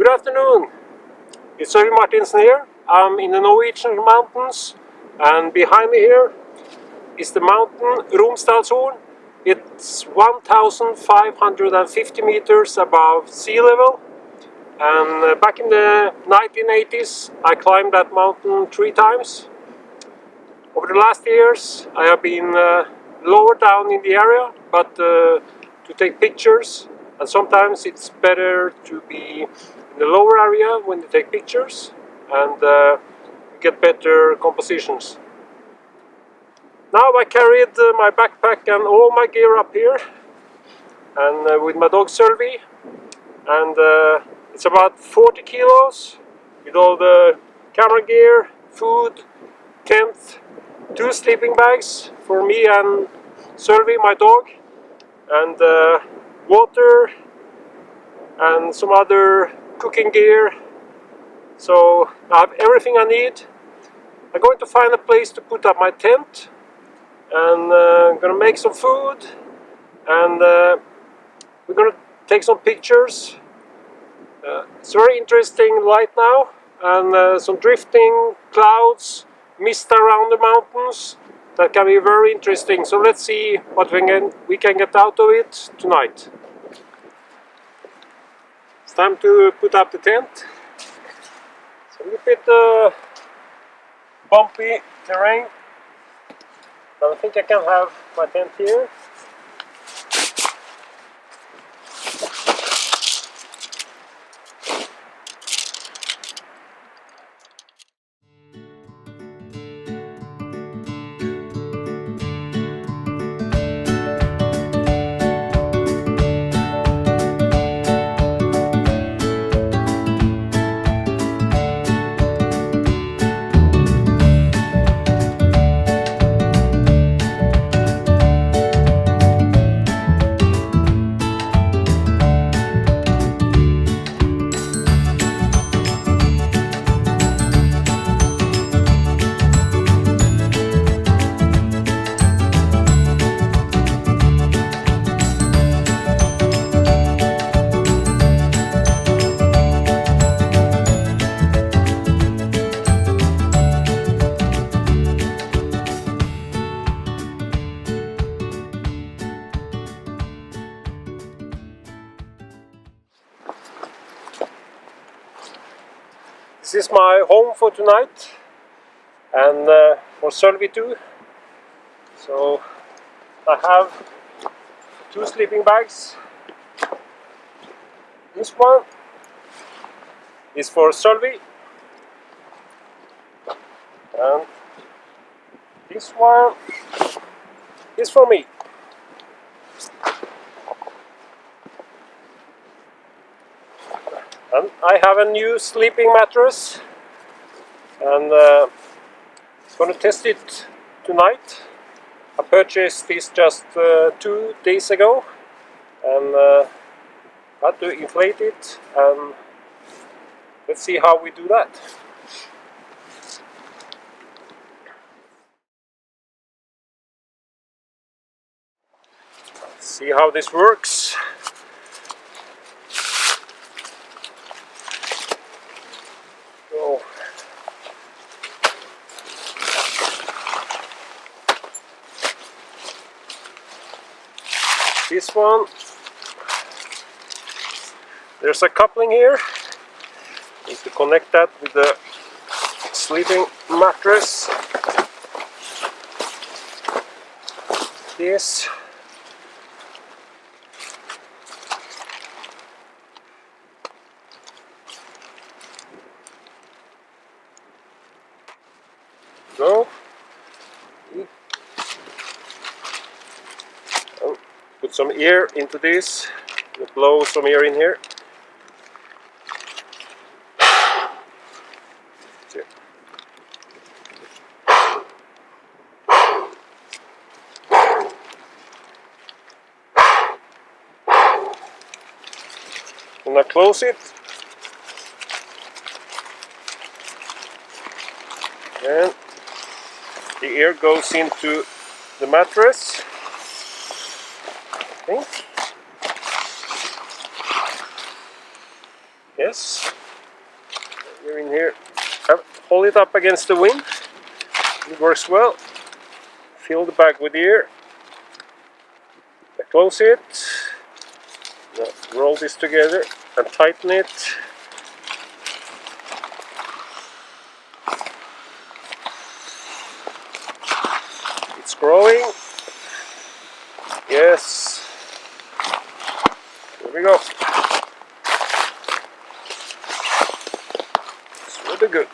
Good afternoon, it's Øyvind Martinsen here. I'm in the Norwegian mountains, and behind me here is the mountain Romsdalen. It's 1,550 meters above sea level, and back in the 1980s I climbed that mountain 3 times. Over the last years I have been lower down in the area, but to take pictures, and sometimes it's better to be in the lower area when you take pictures and get better compositions. Now I carried my backpack and all my gear up here, and with my dog Sylvie, and it's about 40 kilos with all the camera gear, food, tent, 2 sleeping bags for me and Sylvie, my dog, and water and some other cooking gear. So I have everything I need. I'm going to find a place to put up my tent, and I'm gonna make some food, and we're gonna take some pictures. It's very interesting light now, and some drifting clouds, mist around the mountains. That can be very interesting. So let's see what we can get out of it tonight. It's time to put up the tent. It's a little bit bumpy terrain, but I think I can have my tent here. This is my home for tonight, and for Sylvie too. So I have two sleeping bags. This one is for Sölvi, and this one is for me. And I have a new sleeping mattress, and I'm going to test it tonight. I purchased this just 2 days ago, and had to inflate it, and let's see how we do that. See how this works. So, this one, there's a coupling here. Need to connect that with the sleeping mattress. This. Go. Oh, put some air into this. Blow some air in here. When I close it, and the air goes into the mattress, I think. Yes, you're in here. Hold it up against the wind. It works well. Fill the bag with air. I close it. Now roll this together and tighten it. It's growing. Yes. Here we go. It's really good.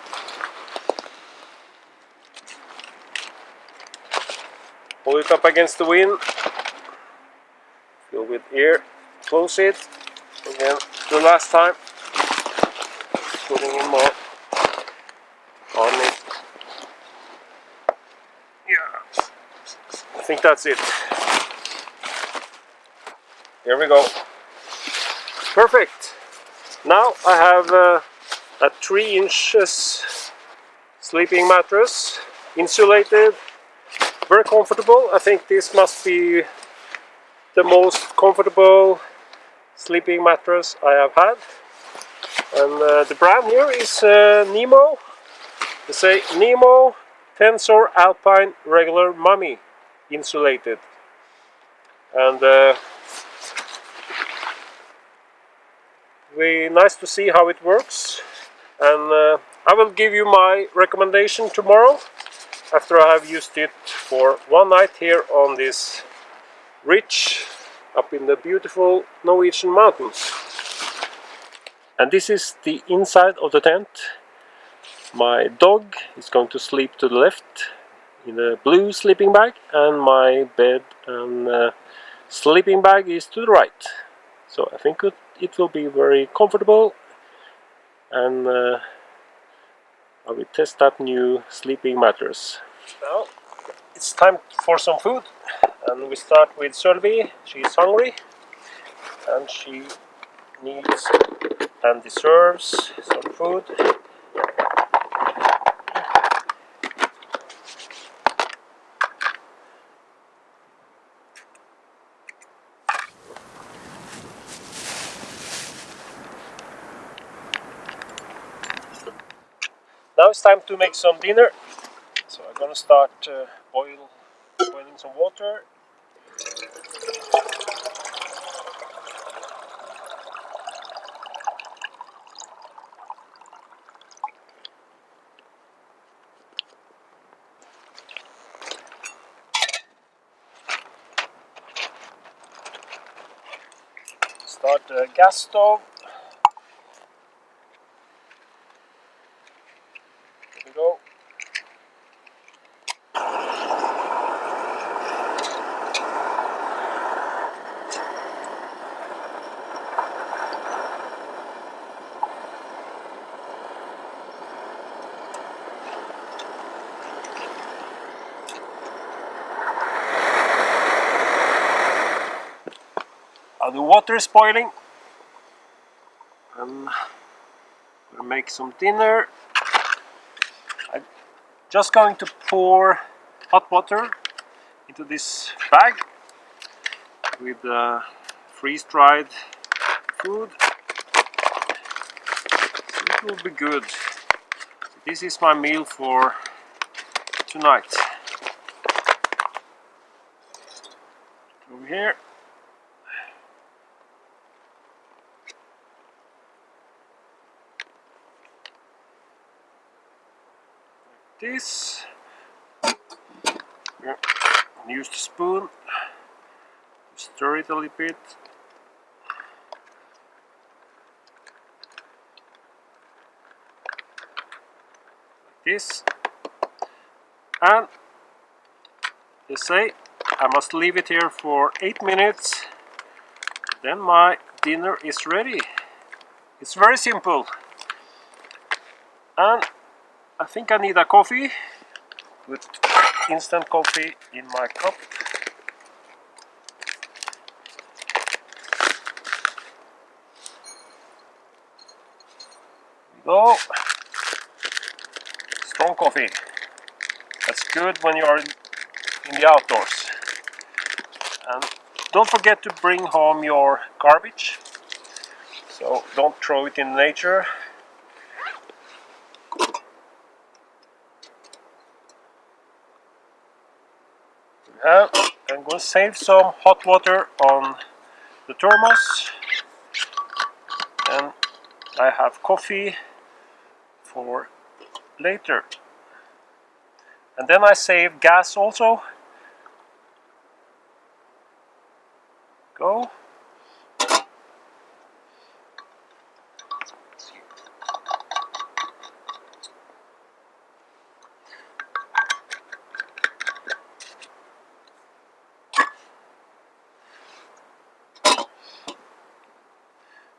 Hold it up against the wind. Fill with air. Close it. Again, the last time. Putting in more on it. Yeah. I think that's it. Here we go. Perfect. Now I have a 3 inches sleeping mattress, insulated, very comfortable. I think this must be the most comfortable sleeping mattress I have had. And the brand here is Nemo. They say Nemo Tensor Alpine Regular Mummy Insulated. And very nice to see how it works. And I will give you my recommendation tomorrow after I have used it for one night here on this ridge up in the beautiful Norwegian mountains. And this is the inside of the tent. My dog is going to sleep to the left in a blue sleeping bag, and my bed and sleeping bag is to the right. So I think it will be very comfortable, and I will test that new sleeping mattress. Now it's time for some food, and we start with Sölvi. She's hungry and she needs and deserves some food. Now it's time to make some dinner. So I'm gonna start boiling some water. Start the gas stove. There we go. The water is boiling. I'm gonna make some dinner. I'm just going to pour hot water into this bag with freeze-dried food. It will be good. This is my meal for tonight. Over here. This. Yeah. Use the spoon. Stir it a little bit. Like this. And they say I must leave it here for 8 minutes. Then my dinner is ready. It's very simple. And I think I need a coffee. Put instant coffee in my cup. Go. Strong coffee. That's good when you are in the outdoors. And don't forget to bring home your garbage. So don't throw it in nature. I'm going to save some hot water on the thermos. And I have coffee for later. And then I save gas also. Go.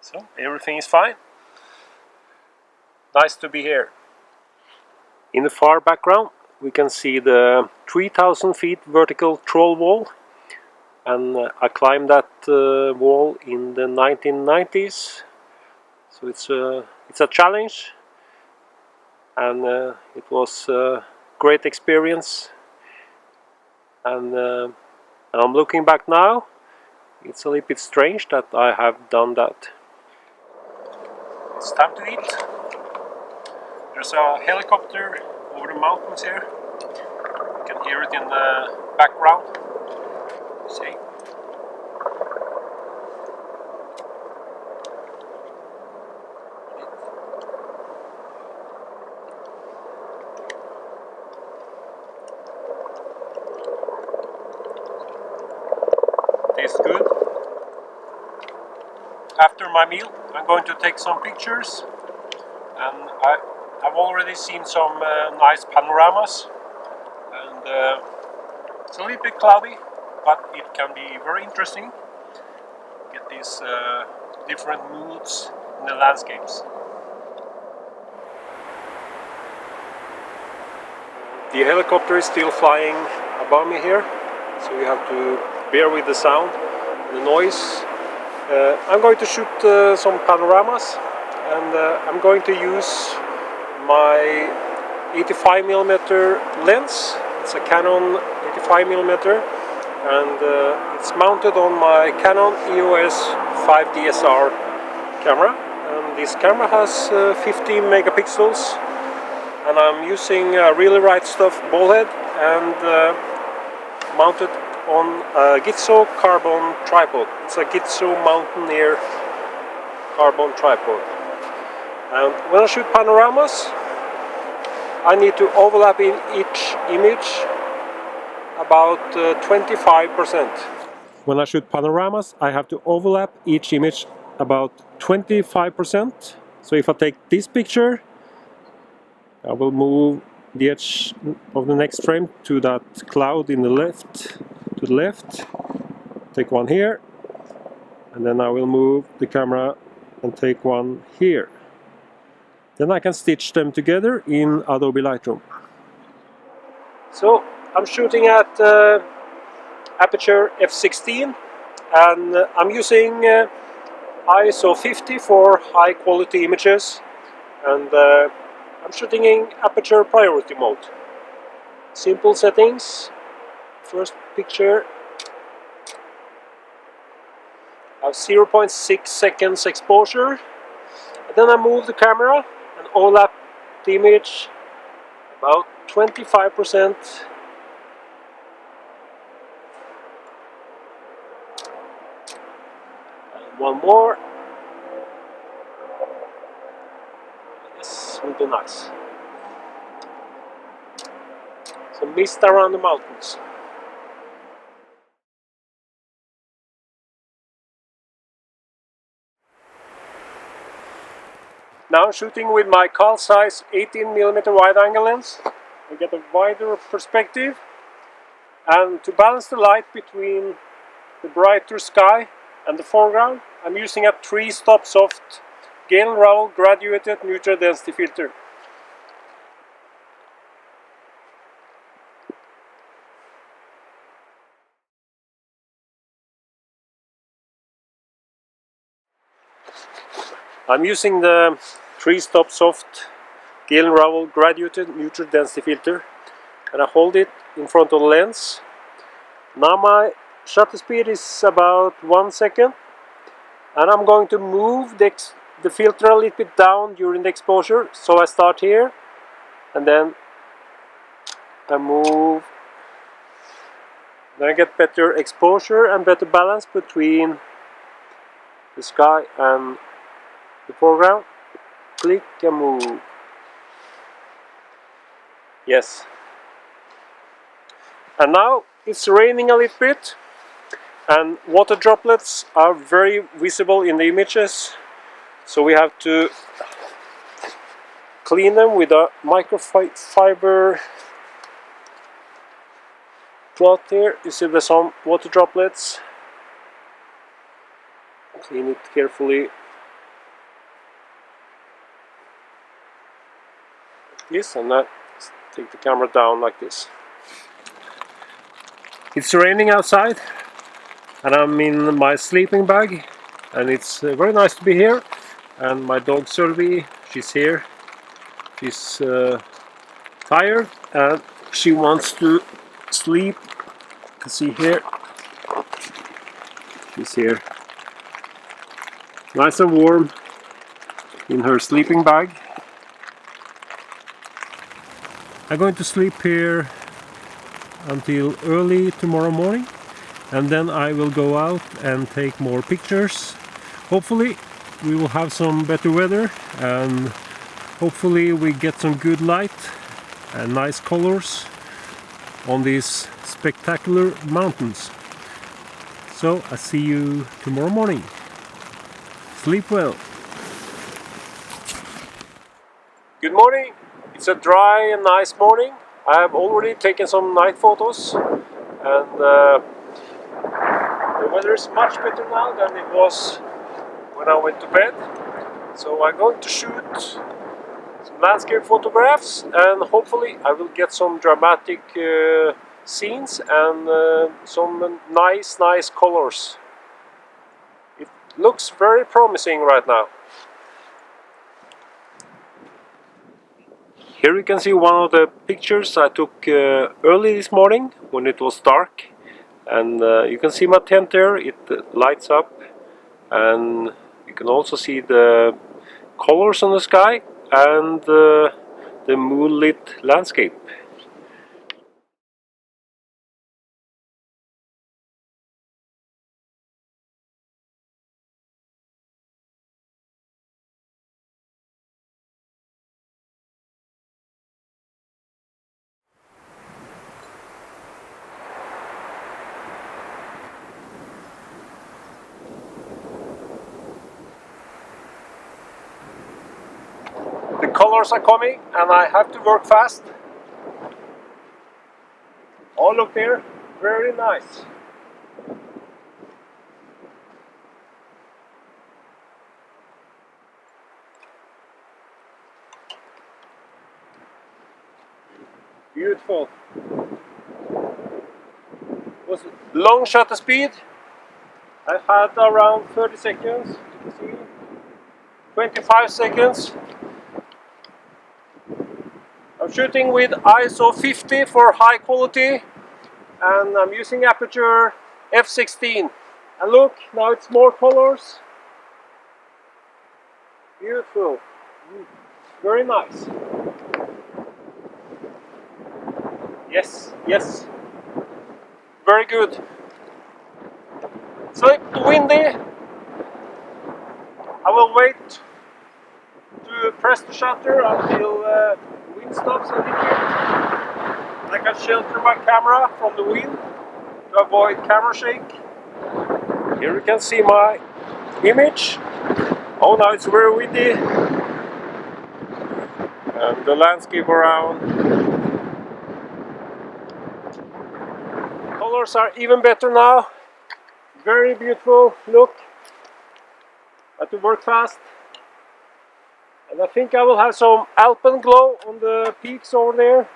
So everything is fine. Nice to be here. In the far background we can see the 3000 feet vertical troll wall, and I climbed that wall in the 1990s, so it's a challenge, and it was a great experience, and I'm looking back now. It's a little bit strange that I have done that. It's time to eat. There's a helicopter over the mountains here. You can hear it in the background. See? Tastes good. After my meal, I'm going to take some pictures, and I've already seen some nice panoramas, and it's a little bit cloudy, but it can be very interesting. Get these different moods in the landscapes. The helicopter is still flying above me here, so you have to bear with the sound, the noise. I'm going to shoot some panoramas, and I'm going to use my 85mm lens. It's a Canon 85mm, and it's mounted on my Canon EOS 5 DSR camera. And this camera has 15 megapixels, and I'm using a really right stuff ball head and mounted on a Gitzo carbon tripod. It's a Gitzo Mountaineer carbon tripod. And when I shoot panoramas, I need to overlap in each image about 25%. when I shoot panoramas, I have to overlap each image about 25%. So if I take this picture, I will move the edge of the next frame to that cloud in the left, to the left. Take one here, and then I will move the camera and take one here. Then I can stitch them together in Adobe Lightroom. So I'm shooting at aperture f16, and I'm using ISO 50 for high quality images, and I'm shooting in aperture priority mode. Simple settings. First picture, I have 0.6 seconds exposure, and then I move the camera and overlap the image about 25%. And one more. This will be nice. Some mist around the mountains. Now I'm shooting with my Carl Zeiss 18mm wide-angle lens. I get a wider perspective, and to balance the light between the brighter sky and the foreground, I'm using a 3-stop soft Gale & Rowell graduated neutral density filter. I'm using the 3-stop soft Gale & Rowell graduated neutral density filter, and I hold it in front of the lens. Now my shutter speed is about 1 second, and I'm going to move the filter a little bit down during the exposure. So I start here, and then I move. Then I get better exposure and better balance between the sky and the foreground. Click and move. Yes. And now it's raining a little bit, and water droplets are very visible in the images, so we have to clean them with a microfiber cloth here. You see there's some water droplets. Clean it carefully. Like this, and then take the camera down like this. It's raining outside, and I'm in my sleeping bag, and it's very nice to be here. And my dog Sylvie, she's here. She's tired and she wants to sleep. You can see here, she's here, nice and warm in her sleeping bag. I'm going to sleep here until early tomorrow morning, and then I will go out and take more pictures. Hopefully we will have some better weather, and hopefully we get some good light and nice colors on these spectacular mountains. So I see you tomorrow morning. Sleep well. Good morning. It's a dry and nice morning. I have already taken some night photos, and the weather is much better now than it was when I went to bed. So I'm going to shoot some landscape photographs, and hopefully I will get some dramatic scenes and some nice colors. It looks very promising right now. Here you can see one of the pictures I took early this morning when it was dark, and you can see my tent there. It lights up, and you can also see the colors on the sky and the moonlit landscape. colors are coming and I have to work fast. Oh, look there, very nice. Beautiful. Was long shutter speed. I've had around 30 seconds. You can see 25 seconds. I'm shooting with ISO 50 for high quality, and I'm using aperture f16. And look, now it's more colors. Beautiful. Very nice. Yes, yes. Very good. It's a little windy. I will wait to press the shutter until the wind stops a little bit. I can shelter my camera from the wind to avoid camera shake. Here you can see my image. Oh, now it's very windy. And the landscape around. Colors are even better now. Very beautiful look. I have to work fast. And I think I will have some alpenglow on the peaks over there.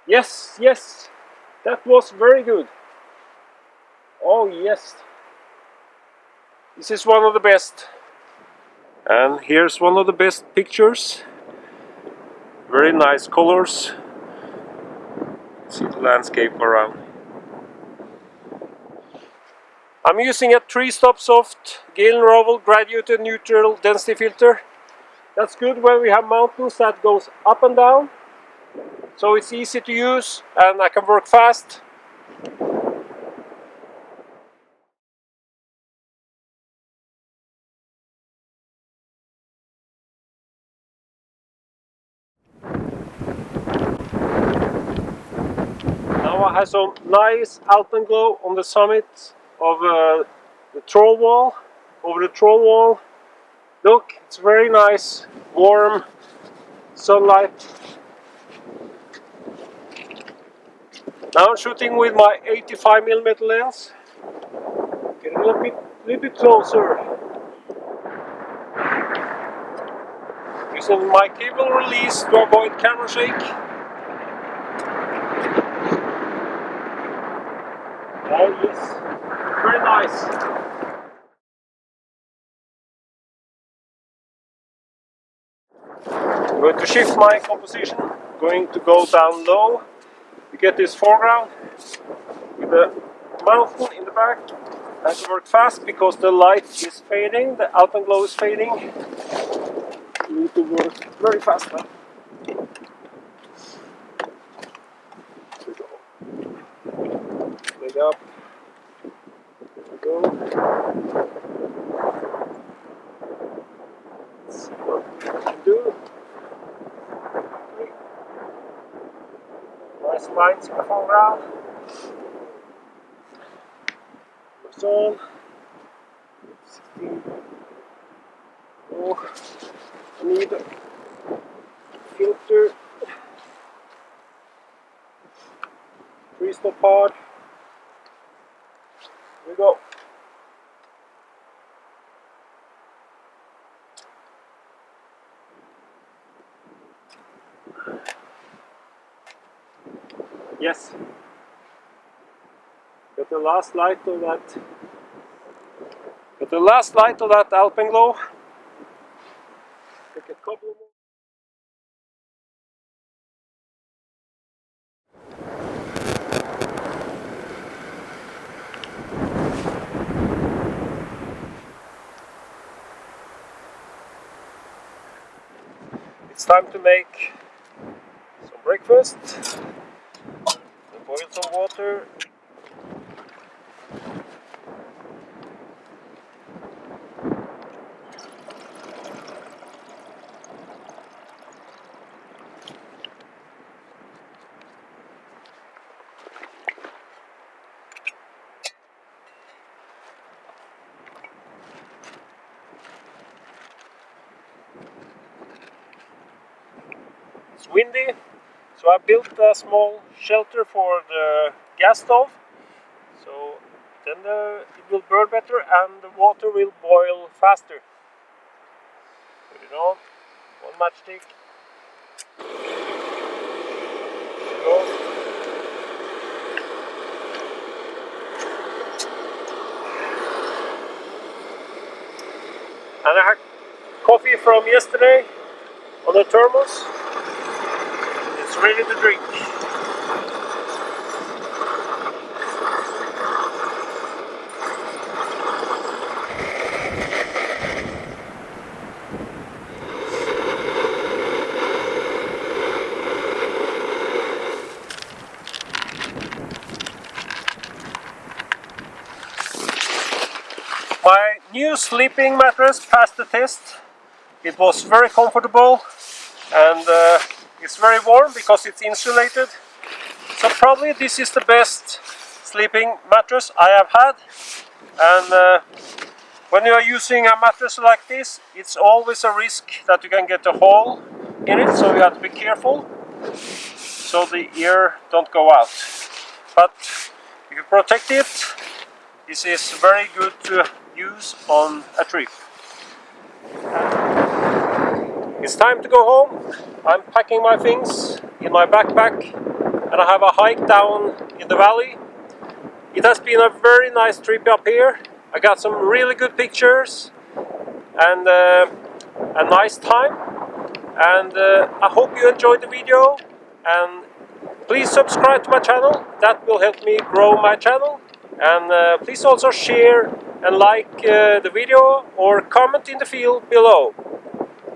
Yes, yes, that was very good. Oh yes, this is one of the best. And here's one of the best pictures. Very nice colors. See the landscape around. I'm using a 3-stop soft Galen-Rowell graduated neutral density filter. That's good when we have mountains that goes up and down. So it's easy to use and I can work fast. Now I have some nice alpenglow on the summit of the troll wall, over the troll wall. Look, it's very nice, warm sunlight. Now I'm shooting with my 85mm lens. Get a little bit closer. Using my cable release to avoid camera shake. Oh yes, very nice. I'm going to shift my composition. Going to go down low to get this foreground with the mountain in the back. I have to work fast because the light is fading, the alpenglow is fading. You need to work very fast now. Leg up. There we go. Let's see what we can do. Nice lines in the foreground. Looks on. 16. Oh, I need a filter. 3-stop hard. Here we go. Yes. Got the last light of that. Got the last light of that alpenglow. Take a couple more. It's time to make some breakfast. Boil some water. It's windy, so I built a small shelter for the gas stove. So then it will burn better and the water will boil faster. Put it on, one matchstick. Go. And I had coffee from yesterday on the thermos. It's ready to drink. My new sleeping mattress passed the test. It was very comfortable and it's very warm because it's insulated. So probably this is the best sleeping mattress I have had. And when you are using a mattress like this, it's always a risk that you can get a hole in it, so you have to be careful so the air don't go out. But if you protect it, this is very good to use on a trip. It's time to go home. I'm packing my things in my backpack and I have a hike down in the valley. It has been a very nice trip up here. I got some really good pictures and a nice time. And I hope you enjoyed the video, and please subscribe to my channel. That will help me grow my channel. And please also share and like the video or comment in the field below.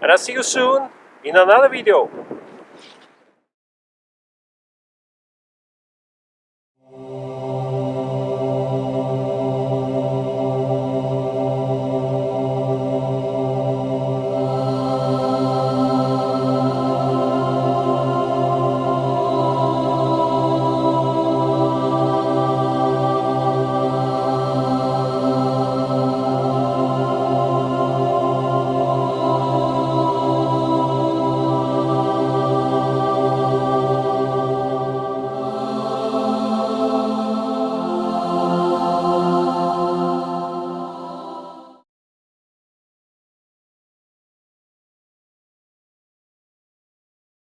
And I'll see you soon in another video.